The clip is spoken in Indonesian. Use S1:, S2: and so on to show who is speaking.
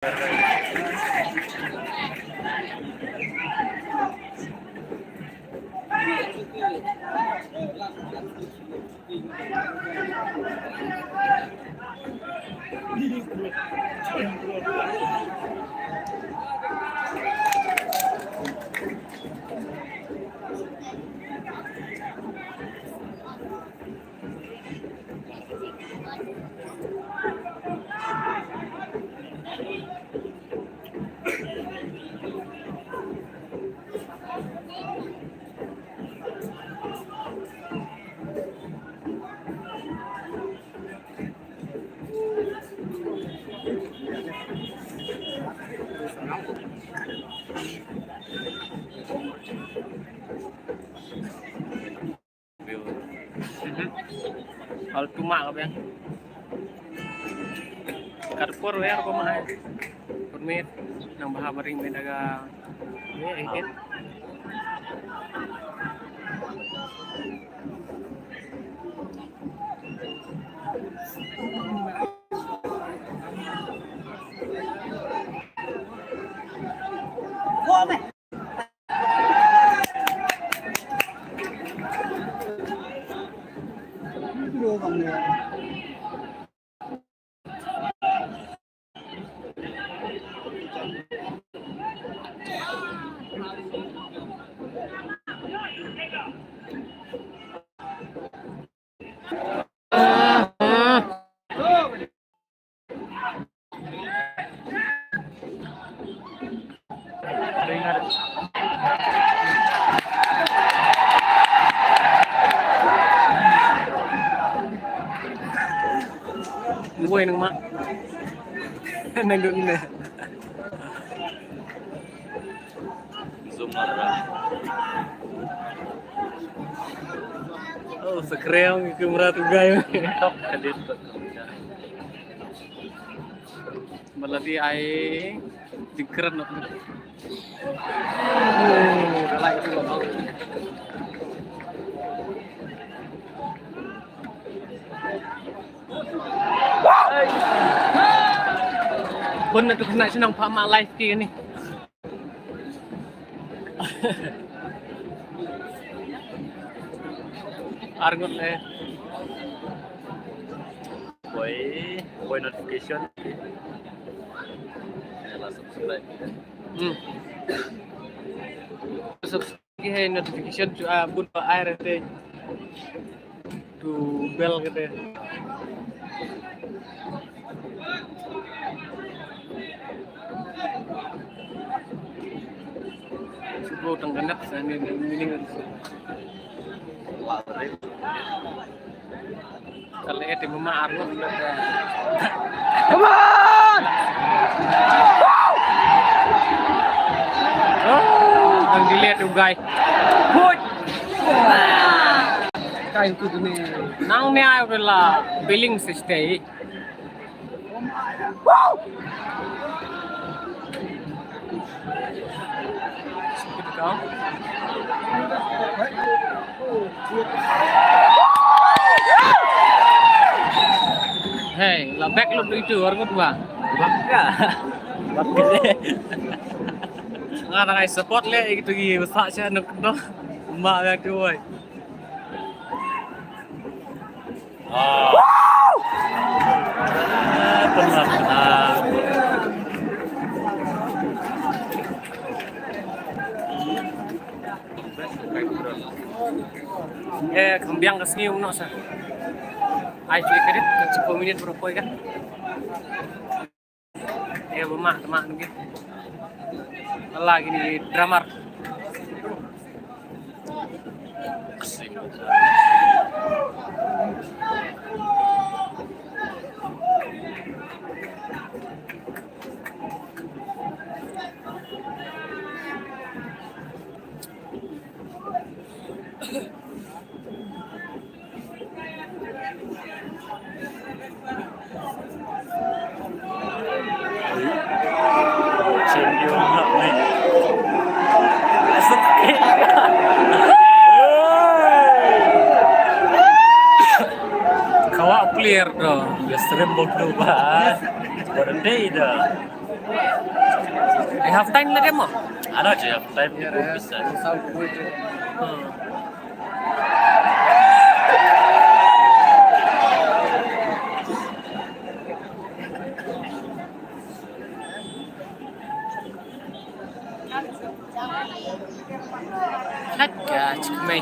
S1: Hal cuma apa yang karpur ya apa mah permit nang baha bering medaga ya ikit Gue nang mak nang dun na
S2: Zoom lah.
S1: oh sekreong kamera tu gayo
S2: Top edit.
S1: baladi ai dikeren nak galak itu loh pun nak kena senang pama live ki ni argot le
S2: Boy notification. Lah subscribe.
S1: Subscribe hai notification bun air te tu bell kete subuh tenggenak sana ini kalau itu mama argot come on ang dilihat tuh guys good kain tu ni nang ni ay wala billing system kau hey la back look itu argot ba
S2: Baka. Bakit?
S1: nga na kay support le gitu gi usa siya no ma ya tu oi
S2: Tenang.
S1: Kembiang ke sini umno sa ai cuy kredit 10 minit berapa kan rumah teman gitu lagi nih drummer
S2: Kawa clear dong. Ya serem berubah. Berhenti dah.
S1: half time na mo.
S2: Ano, siya half time ni Bupis.
S1: Hmm. Lahat ka, chikmay.